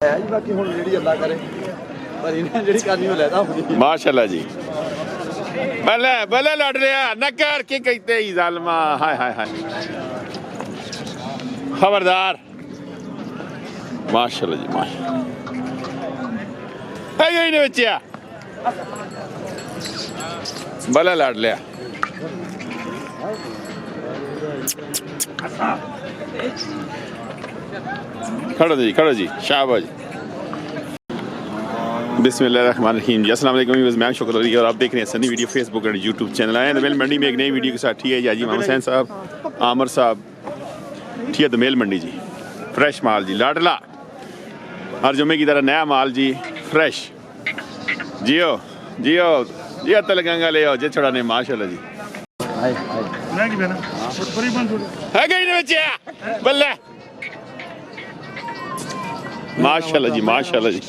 है जी बाकी हुण जेहड़ी अल्लाह करे पर इन्हें जेहड़ी करनी वो लेदा होगी माशाल्लाह जी। भले भले लड़ रहा न कर के कहते ही जालमा। हाय हाय हाय खबरदार। माशाल्लाह जी माशाल्लाह है गई ने बच्चिया भले लड़ लिया। खड़ो जी शाबाश। बिस्मिल्लाहिर्रहमानिर्रहीम जी। अस्सलाम वालेकुम। मैं शुक्र अली और आप देख रहे हैं सनी वीडियो फेसबुक और यूट्यूब चैनल। आए दमेल मंडी में एक नई वीडियो के साथ। ठीक है जी। हाजी मोहम्मद हुसैन साहब आमर साहब ठीक है दमेल मंडी जी। फ्रेश माल जी लाडला हर जुमे की तरह नया माल जी फ्रेश। जियो जियो जियो तलगंगा ले आओ जे छोड़ा नहीं माशाल्लाह जी। है गई ने बच्चे बल्ले माशाल्लाह जी माशाल्लाह जी।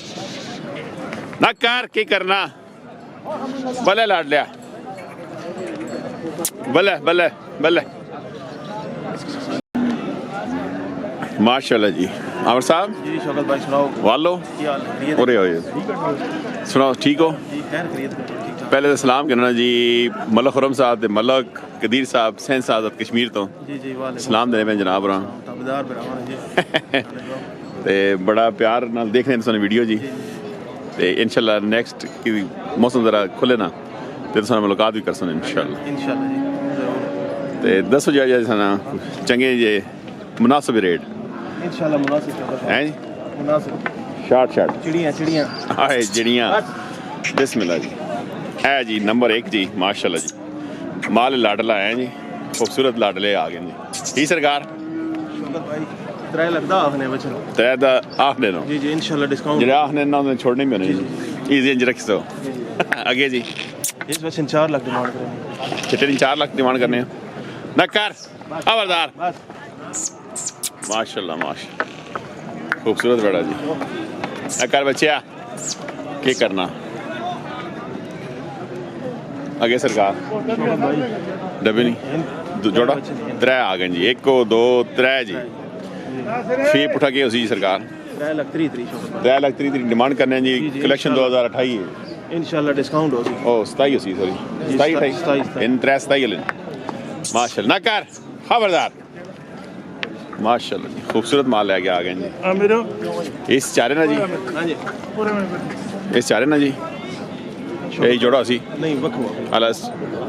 ना कार की करना भले लाड लिया भले भले भले माशाल्लाह जी। आमर साहब जी शौकत भाई सुनाओ वालो और सुनाओ ठीक हो। पहले तो सलाम करना जी मलक खुरम साहब ते मलक कदीर साहब सैन साहब कश्मीर तो जी जी सलाम देने में जनाब रहा ते बड़ा प्यार नाल देख रहे हैं वीडियो जी। ते इंशाल्लाह नेक्स्ट की मौसम ज़रा खुले ना तो मुलाकात भी कर सन इंशाल्लाह जी। ते दसो जी ना चंगे जे मुनासिब रेट इंशाल्लाह मुनासिब हैं जी मुनासिब शार्ट चिड़ियाँ हाय चिड़ियाँ बिस्मिल्लाह जी। है जी नंबर 1 जी माशाल्लाह जी। माल लाडला है जी खूबसूरत लाडले आ गए जी। ठीक सरकार शौकत भाई 3 लगदा आखने बचन 3 दा आखने नो जी जी इंशाल्लाह डिस्काउंट जेड़ा आखने ना उन्हें छोड़ने में नहीं इजी इंज रख सो आगे जी। इस वचन 4 लाख डिमांड करेंगे चिट्टे 4 लाख डिमांड करने हैं ना कर खबरदार। बस माशाल्लाह माशाल्लाह खूबसूरत बड़ा जी। ना कर बच्चिया क्या करना आगे सरकार डबे नहीं जोड़ा 3 आ गए जी 1 2 3 जी। फी पुठा के उसी सरकार 3 लाख 33 3 लाख 33 डिमांड करने हैं जी। कलेक्शन 2028 है इंशाल्लाह डिस्काउंट होगी। ओ 27 उसी सॉरी 27 इन 27 ले माशाल्लाह ना कर खबरदार। माशाल्लाह जी खूबसूरत माल लेके आ गए जी। इस चारे ना जी इस चारे ना जी यही जोड़ा सी नहीं बखवा अलस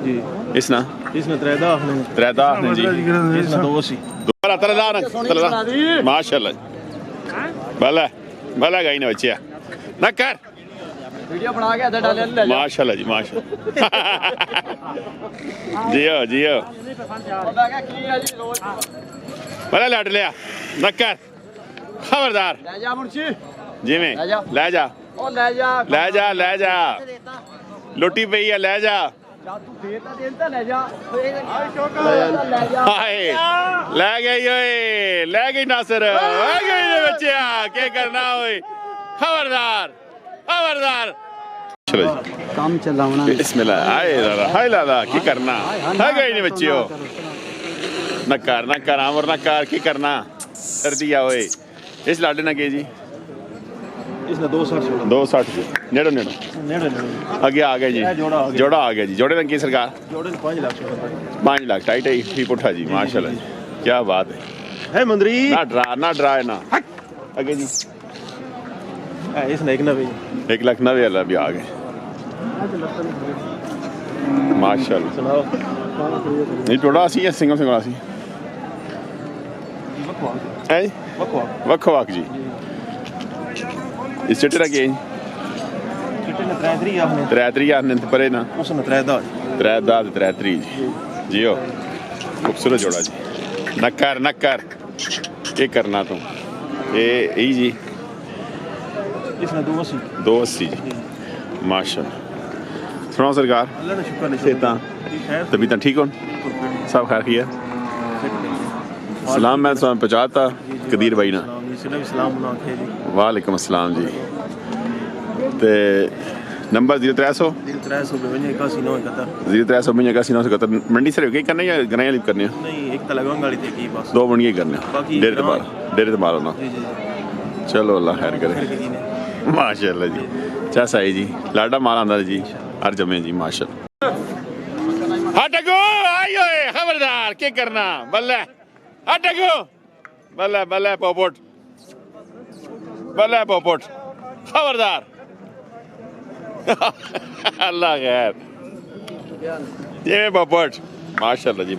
जी इसना 3 दा आखने जी इसना 280 दोबारा तलला माशाल्लाह भला भला गई ना बच्चिया ना कर वीडियो बना के इधर डाले ले माशाल्लाह जी माशाल्लाह जियो जियो भला लड़ लिया ना कर खबरदार ले जा मुंशी जी में ले जा ओ ले जा ले जा लुटी पई है ले जा तू देता देता ले जा हाय ले गई ओए ले गई नासिर आ गई रे बच्चिया क्या करना ओए खबरदार खबरदार। चलो जी काम चलावना बिस्मिल्लाह हाय लाला की करना है गई ने बच्चियो न कर आमर न कर की करना कर दिया ओए इस लाडे ना के जी इसने 260 260 जी नेड़ो आगे आ गए जी जोड़ा आ गया जी। जोड़े रंग की सरकार जोड़े 5 लाख 5 लाख टाइट ही पुठा जी माशाल्लाह जी क्या बात है मंदरी ना डराए ना आगे जी इसने 1 लाख 90 वाला भी आ गए माशाल्लाह। सुनाओ नहीं टोड़ा सी या सिंगल सी है वक्ख जी इस चिट्टे लगे चिट्टे ने 3 आखने 3 आखने परे ना उसने 3 दा 3 जी जियो खूबसूरत जोड़ा जी। नक्कर क्या करना तुम ये जी इसने 280 जी माशाल्लाह। सुनाओ सरकार अल्लाह का शुक्र सेता तबीयत ठीक हो सब खैर किया सलाम मैं तुम्हें पहुँचाता कदीर भाई ना वालेकुम अस्सलाम जी। ते नंबर 0300 0300 मंडी से करने या गनाई वाली करने नहीं एक तो लगवांग वाली थी बस 2 मंडियां करने डेरे ते माल होना चलो अल्लाह खैर करे माशाल्लाह जी चस आई जी लाडा माल आंदा जी हर जमे जी माशाल्लाह हटगो आयो खबरदार क्या करना बल्ले हटगो बल्ले बल्ले पोपट खबरदार अल्लाह खैर ये पोपट माशाल्लाह जी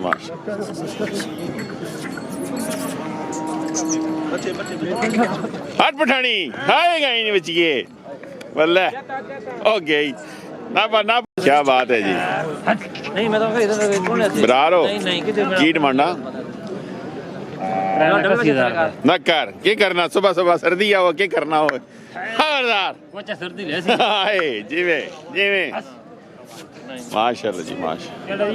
हट पठानी आएगा ही नहीं बचिए बल्ले ओ गई ना क्या बात है जी नहीं मैं तो इधर कौन है बरार हो नहीं किधर की डिमांडा ना कर क्या करना सुबह सुबह सर्दी आओ क्या करना हो खबरदार कुछ सर्दी ले सी आए जीवे जीवे माशाल्लाह जी माशाल्लाह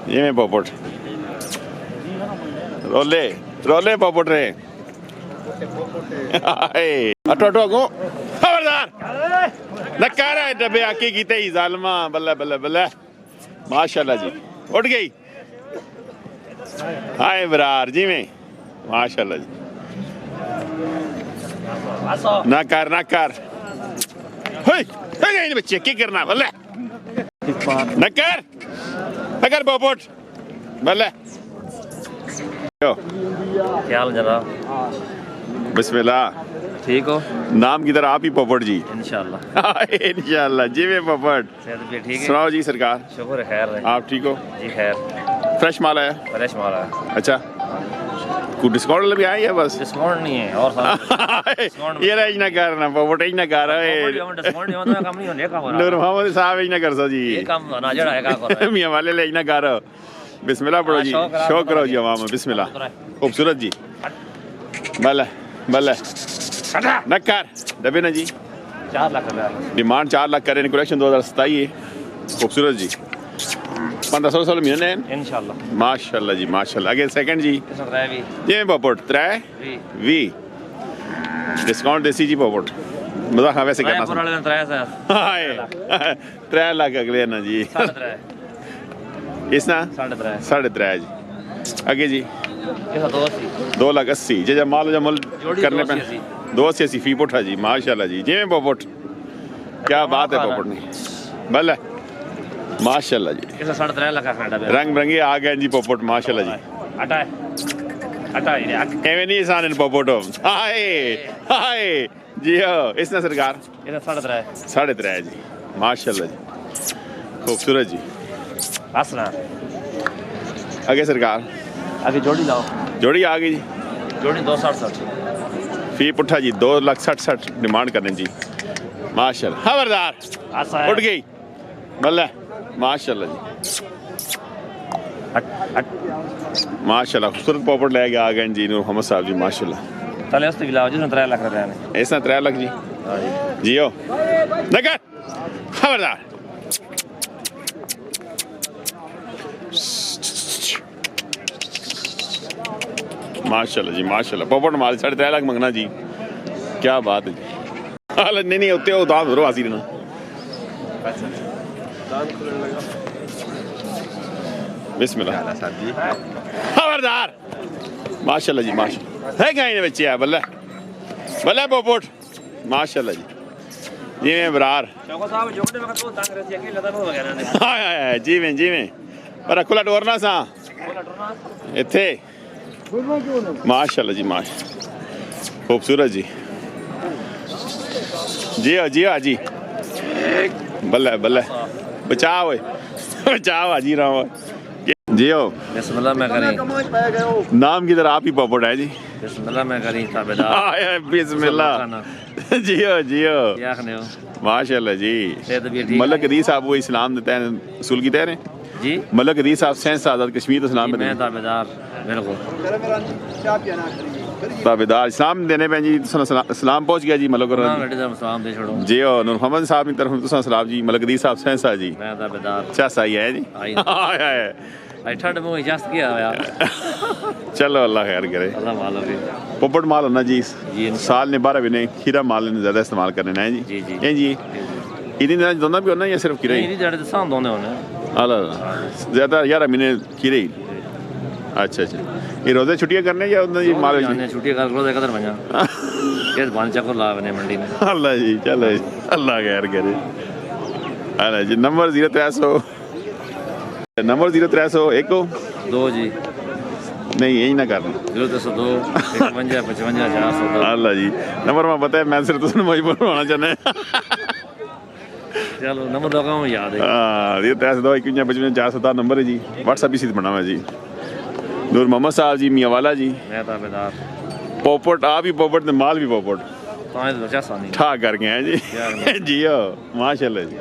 ये में पोपट रोले रोले पोपट रे अटो गो खबरदार नकारा है डबे आके कीते ही जालमा बल्ले बल्ले बल्ले माशाल्लाह जी उठ गई हाय बरार जी में माशाल्लाह जी ना कर हे बच्चे क्या करना बल्ले नकर पोपट बल्ले क्या हाल जरा बिस्मिल्लाह ठीक हो नाम की तरह आप ही पोपट जी इंशाल्लाह इंशाल्लाह जी में पोपट सेहत भी ठीक है सुनाओ जी सरकार शुक्र है खैर है आप ठीक हो जी खैर फ्रेश माल आया फ्रेश माल है अच्छा कोई डिस्काउंट भी आया बस डिस्काउंट नहीं है और सब ये रही ना करना पोपट ही ना कर डिस्काउंट नहीं होता काम नहीं होने का नूर मोहम्मद साहब ही ना कर सो जी ये काम ना जड़ा है का करो मियां वाले ले ना कर बिस्मिल्लाह पढ़ो जी शो करो जी अवाम बिस्मिल्लाह खूबसूरत जी बल्ले बल्ले न कर डबे ना जी 4 लाख रुपया डिमांड 4 लाख करें कलेक्शन 2027 है खूबसूरत जी 1500 महीने इंशाल्लाह माशाल्लाह जी माशाल्लाह आगे सेकंड जी इसमें रह भी ये पोपट 3 डिस्काउंट देसी जी पोपट मजा खा वैसे करना पुराने दिन 3 से हाय 3 लाख अगले ना जी 3.5 इस ना 3.5 3.5 जी आगे जी इसका 2,80,000 जे माल जमल जोड़ी करने पे 280 फी पुठा जी माशाल्लाह जी जी में पोपट क्या बात है पोपट ने भले माशाल्लाह जी इसका 3.5 लाख का डबे रंग बिरंगे आ गए जी पोपट माशाल्लाह जी हटा एवे नहीं सान इन पोपटो हाय हाय जी हो इसने सरकार इसका 3.5 3.5 जी माशाल्लाह जी खूबसूरत जी हंसना आगे सरकार आगे जोड़ी लाओ जोड़ी आ गई जी जोड़ी 260 फी पुठा जी 2,60,60 डिमांड करने जी माशाल्लाह खबरदार उठ गई बल्ले माशाल्लाह जी माशाल्लाह खूबसूरत पोपट ले आ गए जी नूर मोहम्मद साहब जी माशाल्लाह तले उस लाओ जिसमें 3 लाख रुपया ने ऐसा 3 लाख जी जियो नगर खबरदार माशाल्लाह जी माशाल्लाह पोपट माल 3.5 लाख मंगना जी क्या बात है जी हाल नहीं होते हो दाम भरो हासिल ना बिस्मिल्लाह खबरदार माशाल्लाह जी माशाल्लाह है कहीं बच्चे है बल्ले बल्ले पोपट माशाल्लाह जी जी में बरार साहब जोड़े में तो तंग रहती है कि लदा वगैरह ने हाय जी में पर खुला डोरना सा इथे माशाल्लाह जी माशाल्लाह खूबसूरत जी जी हाजी बल्ले बल्ले बचाओ हाजी रहो जियो बिस्मिल्लाह मैं करी नाम की तरह आप ही पोपट है जी बिस्मिल्लाह मैं करी ताबेदार बिस्मिल्लाह जियो क्या कहने हो माशाल्लाह जी सेहत भी ठीक मलक हदीस साहब वो इस्लाम देते हैं उसूल की तहरे जी मलक हदीस साहब सैंस आजाद कश्मीर तो इस्लाम में मैं ताबेदार बिल्कुल ताबेदार इस्लाम देने पे जी इस्लाम पहुंच गया जी मलक सलाम दे छोड़ो जी और नूर मोहम्मद साहब की तरफ तुसा सलाम जी मलक हदीस साहब सैंस जी मैं ताबेदार अच्छा सही है जी आई ठंड में इजाजत किया हुआ चलो अल्लाह खैर करे अल्लाह मालूम है पोपट माल होना जी जी साल ने 12 महीने खीरा माल ने ज्यादा इस्तेमाल करने ना है जी जी जी इतनी दोनों भी होना या सिर्फ खीरा नहीं जड़े तो सांद होने अला ज़्यादा 11 महीने खीरे ही अच्छा अच्छा ये रोज़े छुट्टियां करने या उधर जी माल छुट्टी कर लो कदर वञा केस बन चक्कर ला वने मंडी में अल्लाह जी चलो जी अल्लाह खैर करे अल्लाह जी नंबर 0300 नंबर 0301 दो जी नहीं यही ना करना 0302 55 55 402 अल्लाह जी नंबर मैं पता है मैं सिर्फ तुझे मजबूर होना चाहना है चलो नंबर दो का याद है हाँ ये 0302 55 407 नंबर है जी व्हाट्सएप इसी बना हुआ है जी नूर मोहम्मद साहब जी मियाँवाला जी मैं ताबेदार पोपट आप भी पोपट ते माल भी पोपट तो बचा सानी ठा कर गए हैं जी यार जी माशाल्लाह जी